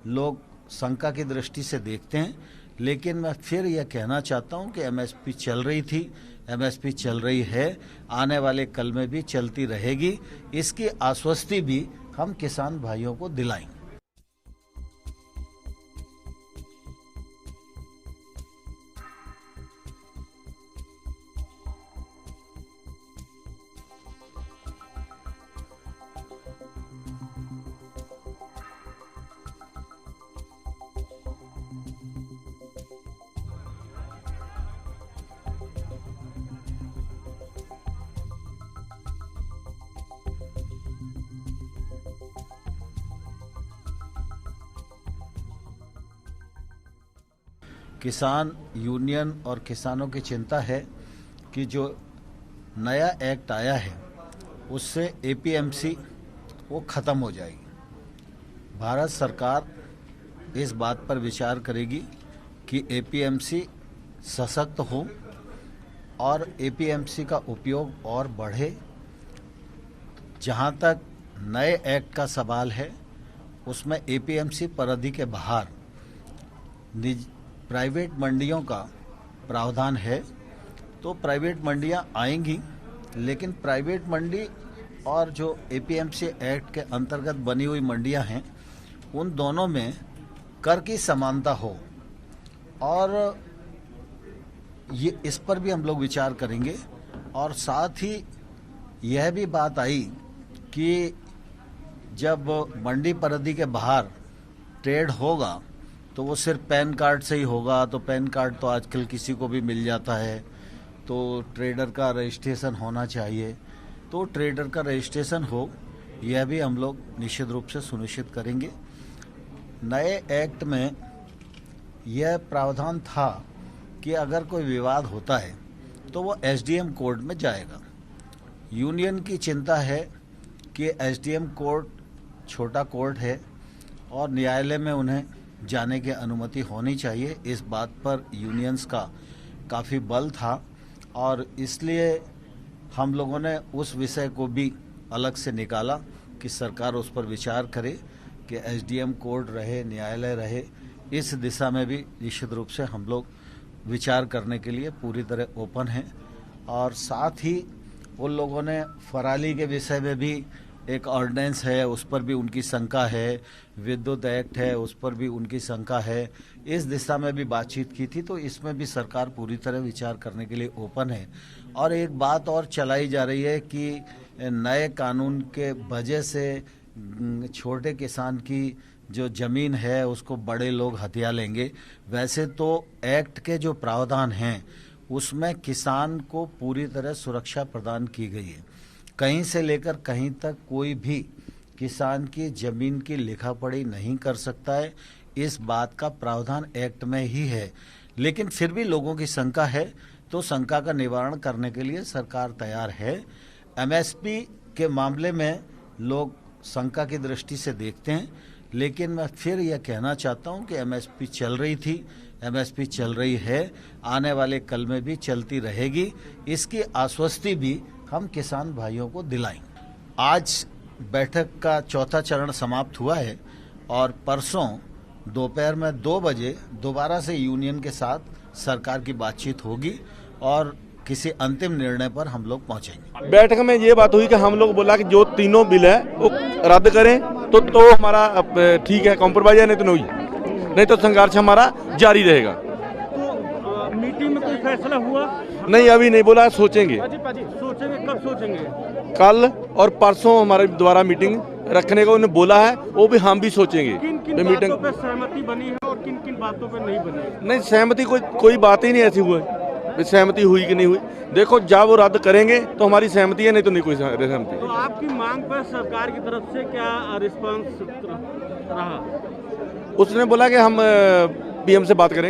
लोग शंका की दृष्टि से देखते हैं, लेकिन मैं फिर यह कहना चाहता हूं कि एमएसपी चल रही थी, एमएसपी चल रही है, आने वाले कल में भी चलती रहेगी। इसकी आश्वस्ति भी हम किसान भाइयों को दिलाएंगे। किसान यूनियन और किसानों की चिंता है कि जो नया एक्ट आया है उससे एपीएमसी वो ख़त्म हो जाएगी। भारत सरकार इस बात पर विचार करेगी कि एपीएमसी सशक्त हो और एपीएमसी का उपयोग और बढ़े। जहाँ तक नए एक्ट का सवाल है उसमें एपीएमसी परिधि के बाहर प्राइवेट मंडियों का प्रावधान है, तो प्राइवेट मंडियां आएंगी, लेकिन प्राइवेट मंडी और जो एपीएमसी एक्ट के अंतर्गत बनी हुई मंडियां हैं उन दोनों में कर की समानता हो, और ये इस पर भी हम लोग विचार करेंगे। और साथ ही यह भी बात आई कि जब मंडी परिधि के बाहर ट्रेड होगा तो वो सिर्फ पैन कार्ड से ही होगा, तो पैन कार्ड तो आजकल किसी को भी मिल जाता है, तो ट्रेडर का रजिस्ट्रेशन होना चाहिए। तो ट्रेडर का रजिस्ट्रेशन हो, यह भी हम लोग निश्चित रूप से सुनिश्चित करेंगे। नए एक्ट में यह प्रावधान था कि अगर कोई विवाद होता है तो वो एसडीएम कोर्ट में जाएगा। यूनियन की चिंता है कि एसडीएम कोर्ट छोटा कोर्ट है और न्यायालय में उन्हें जाने की अनुमति होनी चाहिए। इस बात पर यूनियंस का काफ़ी बल था और इसलिए हम लोगों ने उस विषय को भी अलग से निकाला कि सरकार उस पर विचार करे कि एसडीएम कोर्ट रहे, न्यायालय रहे। इस दिशा में भी निश्चित रूप से हम लोग विचार करने के लिए पूरी तरह ओपन हैं। और साथ ही उन लोगों ने फराली के विषय में भी एक ऑर्डिनेंस है, उस पर भी उनकी शंका है, विद्युत एक्ट है, उस पर भी उनकी शंका है। इस दिशा में भी बातचीत की थी, तो इसमें भी सरकार पूरी तरह विचार करने के लिए ओपन है। और एक बात और चलाई जा रही है कि नए कानून के वजह से छोटे किसान की जो ज़मीन है उसको बड़े लोग हथिया लेंगे। वैसे तो एक्ट के जो प्रावधान हैं उसमें किसान को पूरी तरह सुरक्षा प्रदान की गई है। कहीं से लेकर कहीं तक कोई भी किसान की जमीन की लिखा पढ़ी नहीं कर सकता है, इस बात का प्रावधान एक्ट में ही है। लेकिन फिर भी लोगों की शंका है, तो शंका का निवारण करने के लिए सरकार तैयार है। एमएसपी के मामले में लोग शंका की दृष्टि से देखते हैं, लेकिन मैं फिर यह कहना चाहता हूं कि एमएसपी चल रही थी, एमएसपी चल रही है, आने वाले कल में भी चलती रहेगी। इसकी आश्वस्ति भी हम किसान भाइयों को दिलाएंगे। आज बैठक का चौथा चरण समाप्त हुआ है और परसों दोपहर में 2 बजे दोबारा से यूनियन के साथ सरकार की बातचीत होगी और किसी अंतिम निर्णय पर हम लोग पहुंचेंगे। बैठक में ये बात हुई कि हम लोग बोला कि जो तीनों बिल है वो रद्द करें तो हमारा ठीक है, कॉम्प्रोमाइज है, नहीं तो संघर्ष हमारा जारी रहेगा। तो मीटिंग में कोई फैसला हुआ? नहीं, अभी नहीं बोला, सोचेंगे। सोचेंगे, कब सोचेंगे? कल और परसों हमारे द्वारा मीटिंग रखने को उन्हें बोला है, वो भी हम भी सोचेंगे। किन किन बातों पे सहमति बनी है और किन किन बातों पे नहीं बनी? नहीं, सहमति कोई बात ही नहीं ऐसी हुई, सहमति हुई कि नहीं हुई। देखो, जब वो रद्द करेंगे तो हमारी सहमति है, नहीं तो नहीं कोई सहमति। तो आपकी मांग पर सरकार की तरफ से क्या रिस्पांस रहा? उसने बोला कि हम पीएम से बात करें।